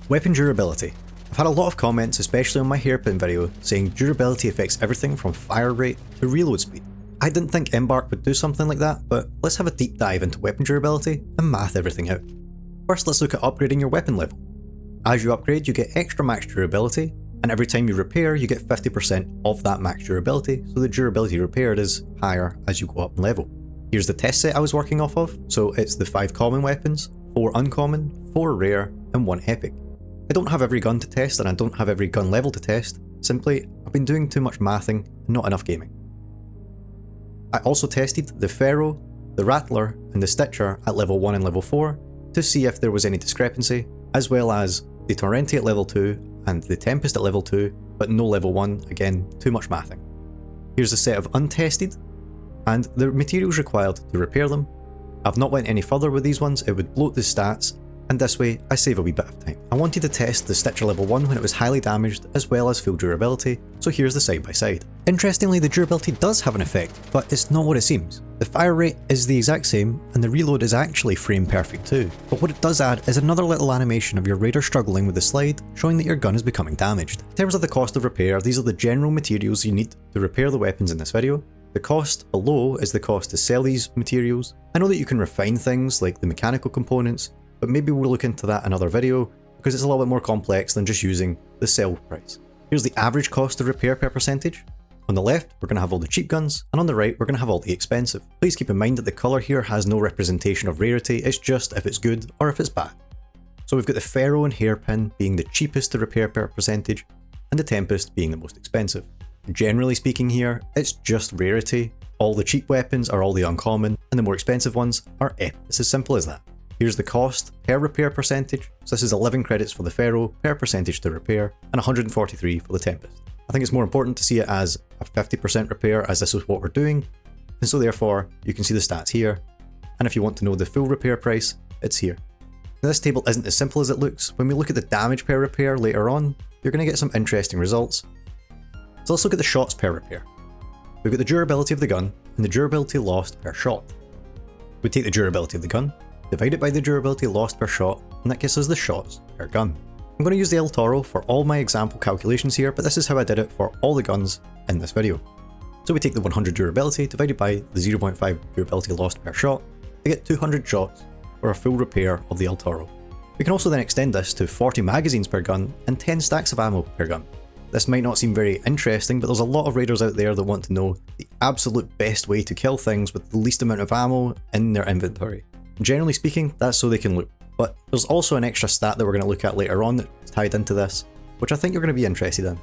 Weapon durability. I've had a lot of comments, especially on my hairpin video, saying durability affects everything from fire rate to reload speed. I didn't think Embark would do something like that, but let's have a deep dive into weapon durability and math everything out. First, let's look at upgrading your weapon level. As you upgrade, you get extra max durability, and every time you repair, you get 50% of that max durability, so the durability repaired is higher as you go up in level. Here's the test set I was working off of, so it's the 5 common weapons, 4 uncommon, 4 rare, and 1 epic. I don't have every gun to test and I don't have every gun level to test, simply I've been doing too much mathing and not enough gaming. I also tested the Pharaoh, the Rattler, and the Stitcher at level 1 and level 4 to see if there was any discrepancy, as well as the Torrenti at level 2 and the Tempest at level 2, but no level 1, again, too much mathing. Here's a set of untested, and the materials required to repair them. I've not went any further with these ones, it would bloat the stats, and this way I save a wee bit of time. I wanted to test the Stitcher level 1 when it was highly damaged as well as full durability, so here's the side by side. Interestingly, the durability does have an effect, but it's not what it seems. The fire rate is the exact same and the reload is actually frame perfect too, but what it does add is another little animation of your raider struggling with the slide, showing that your gun is becoming damaged. In terms of the cost of repair, these are the general materials you need to repair the weapons in this video. The cost below is the cost to sell these materials. I know that you can refine things like the mechanical components, but maybe we'll look into that in another video because it's a little bit more complex than just using the sell price. Here's the average cost of repair per percentage. On the left, we're going to have all the cheap guns, and on the right, we're going to have all the expensive. Please keep in mind that the colour here has no representation of rarity, it's just if it's good or if it's bad. So we've got the Pharaoh and Hairpin being the cheapest to repair per percentage, and the Tempest being the most expensive. Generally speaking here, it's just rarity. All the cheap weapons are all the uncommon, and the more expensive ones are epic. It's as simple as that. Here's the cost per repair percentage, so this is 11 credits for the Pharaoh per percentage to repair, and 143 for the Tempest. I think it's more important to see it as a 50% repair, as this is what we're doing, and so therefore you can see the stats here, and if you want to know the full repair price, it's here. Now this table isn't as simple as it looks. When we look at the damage per repair later on, you're going to get some interesting results. So let's look at the shots per repair. We've got the durability of the gun, and the durability lost per shot. We take the durability of the gun, divide it by the durability lost per shot, and that gives us the shots per gun. I'm going to use the El Toro for all my example calculations here, but this is how I did it for all the guns in this video. So we take the 100 durability divided by the 0.5 durability lost per shot to get 200 shots for a full repair of the El Toro. We can also then extend this to 40 magazines per gun and 10 stacks of ammo per gun. This might not seem very interesting, but there's a lot of raiders out there that want to know the absolute best way to kill things with the least amount of ammo in their inventory. Generally speaking, that's so they can loot, but there's also an extra stat that we're going to look at later on that's tied into this, which I think you're going to be interested in. In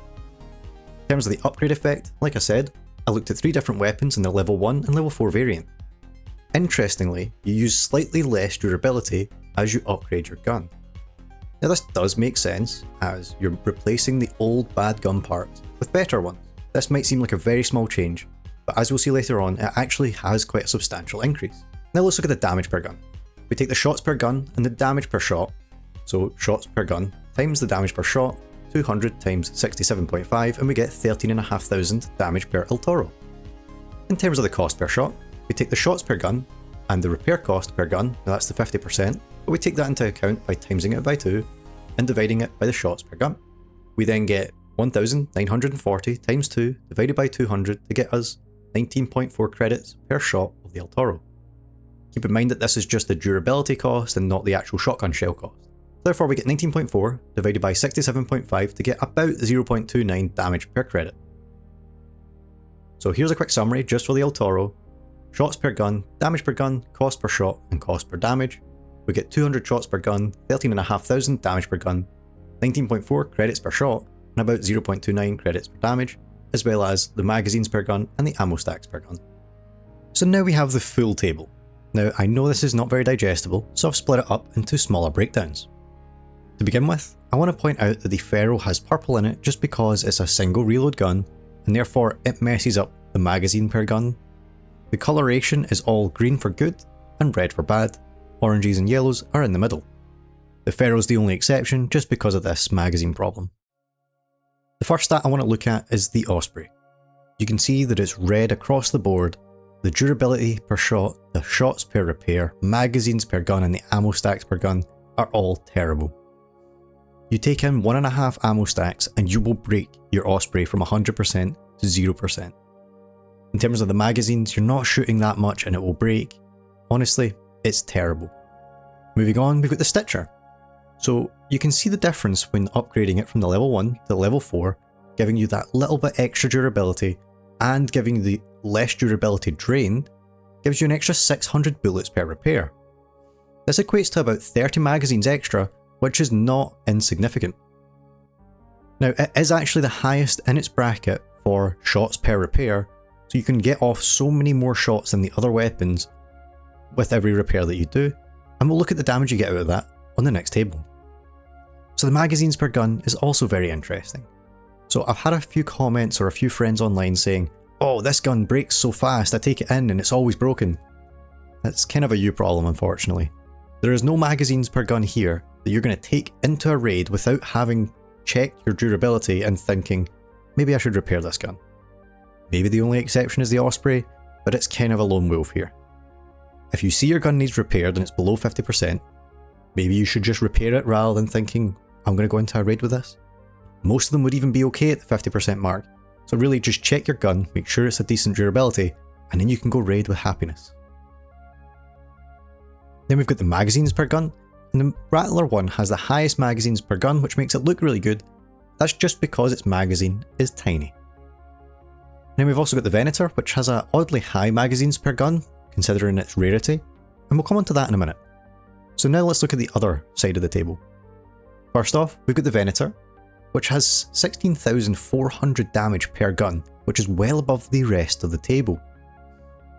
terms of the upgrade effect, like I said, I looked at 3 different weapons in their level 1 and level 4 variant. Interestingly, you use slightly less durability as you upgrade your gun. Now this does make sense, as you're replacing the old bad gun parts with better ones. This might seem like a very small change, but as we'll see later on, it actually has quite a substantial increase. Now let's look at the damage per gun. We take the shots per gun and the damage per shot, so shots per gun times the damage per shot, 200 times 67.5, and we get 13,500 damage per El Toro. In terms of the cost per shot, we take the shots per gun and the repair cost per gun, now that's the 50%, but we take that into account by timesing it by 2 and dividing it by the shots per gun. We then get 1,940 times 2 divided by 200 to get us 19.4 credits per shot of the El Toro. Keep in mind that this is just the durability cost and not the actual shotgun shell cost. Therefore we get 19.4 divided by 67.5 to get about 0.29 damage per credit. So here's a quick summary just for the El Toro. Shots per gun, damage per gun, cost per shot, and cost per damage. We get 200 shots per gun, 13,500 damage per gun, 19.4 credits per shot, and about 0.29 credits per damage, as well as the magazines per gun and the ammo stacks per gun. So now we have the full table. Now I know this is not very digestible, so I've split it up into smaller breakdowns. To begin with, I want to point out that the Pharaoh has purple in it just because it's a single reload gun, and therefore it messes up the magazine per gun. The coloration is all green for good and red for bad, oranges and yellows are in the middle. The Pharaoh's the only exception just because of this magazine problem. The first stat I want to look at is the Osprey. You can see that it's red across the board. The durability per shot, the shots per repair, magazines per gun and the ammo stacks per gun are all terrible. you take in 1.5 ammo stacks and you will break your Osprey from 100% to 0%. In terms of the magazines, you're not shooting that much and it will break. Honestly, it's terrible. Moving on, we've got the Stitcher. So you can see the difference when upgrading it from the level 1 to level 4, giving you that little bit extra durability and giving you the less durability drain, gives you an extra 600 bullets per repair. This equates to about 30 magazines extra, which is not insignificant. Now, it is actually the highest in its bracket for shots per repair, so you can get off so many more shots than the other weapons with every repair that you do, and we'll look at the damage you get out of that on the next table. So the magazines per gun is also very interesting. So I've had a few comments or a few friends online saying, "Oh, this gun breaks so fast, I take it in and it's always broken." That's kind of a you problem, unfortunately. There is no magazines per gun here that you're going to take into a raid without having checked your durability and thinking, maybe I should repair this gun. Maybe the only exception is the Osprey, but it's kind of a lone wolf here. If you see your gun needs repaired and it's below 50%, maybe you should just repair it rather than thinking, I'm going to go into a raid with this. Most of them would even be okay at the 50% mark, so really just check your gun, make sure it's a decent durability, and then you can go raid with happiness. Then we've got the magazines per gun, and the Rattler one has the highest magazines per gun, which makes it look really good. That's just because its magazine is tiny. Then we've also got the Venator, which has a oddly high magazines per gun, considering its rarity, and we'll come on to that in a minute. So now let's look at the other side of the table. First off, we've got the Venator, which has 16,400 damage per gun, which is well above the rest of the table.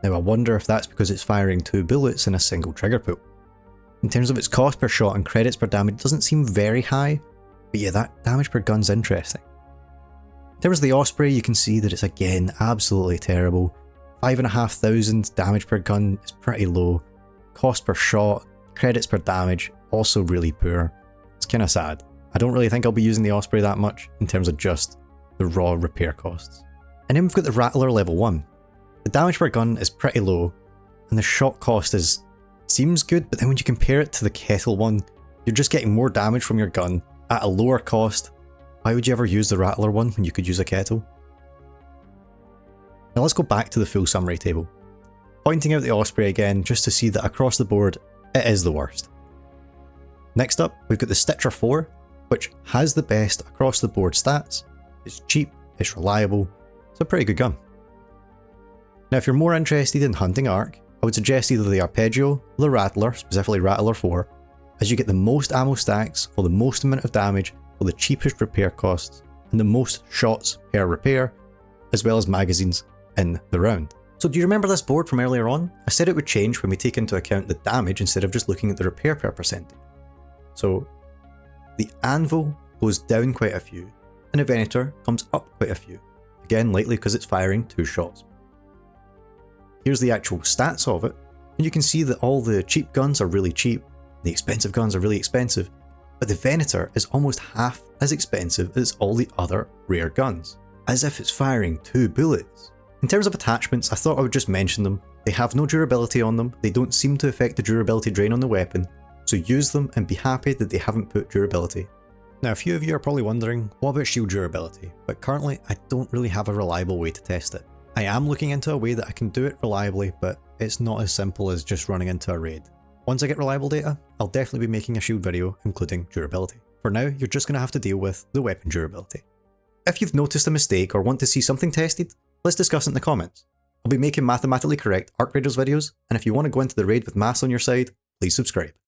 Now I wonder if that's because it's firing 2 bullets in a single trigger pull. In terms of its cost per shot and credits per damage, it doesn't seem very high, but yeah, that damage per gun's interesting. In terms of the Osprey, you can see that it's again absolutely terrible. 5,500 damage per gun is pretty low. Cost per shot, credits per damage, also really poor. It's kind of sad. I don't really think I'll be using the Osprey that much in terms of just the raw repair costs. And then we've got the Rattler level 1. The damage per gun is pretty low, and the shot cost seems good, but then when you compare it to the Kettle one, you're just getting more damage from your gun at a lower cost. Why would you ever use the Rattler one when you could use a Kettle? Now let's go back to the full summary table. Pointing out the Osprey again, just to see that across the board, it is the worst. Next up, we've got the Stitcher 4, which has the best across the board stats. It's cheap, it's reliable, it's a pretty good gun. Now if you're more interested in hunting arc, I would suggest either the Arpeggio or the Rattler, specifically Rattler 4, as you get the most ammo stacks for the most amount of damage for the cheapest repair costs and the most shots per repair, as well as magazines in the round. So do you remember this board from earlier on? I said it would change when we take into account the damage instead of just looking at the repair per percentage. So the Anvil goes down quite a few, and the Venator comes up quite a few, again likely because it's firing 2 shots. Here's the actual stats of it, and you can see that all the cheap guns are really cheap, the expensive guns are really expensive, but the Venator is almost half as expensive as all the other rare guns, as if it's firing 2 bullets. In terms of attachments, I thought I would just mention them. They have no durability on them, they don't seem to affect the durability drain on the weapon, so use them and be happy that they haven't put durability. Now a few of you are probably wondering, what about shield durability? But currently I don't really have a reliable way to test it. I am looking into a way that I can do it reliably, but it's not as simple as just running into a raid. Once I get reliable data, I'll definitely be making a shield video including durability. For now, you're just going to have to deal with the weapon durability. If you've noticed a mistake or want to see something tested, let's discuss it in the comments. I'll be making mathematically correct arc raiders videos, and if you want to go into the raid with maths on your side, please subscribe.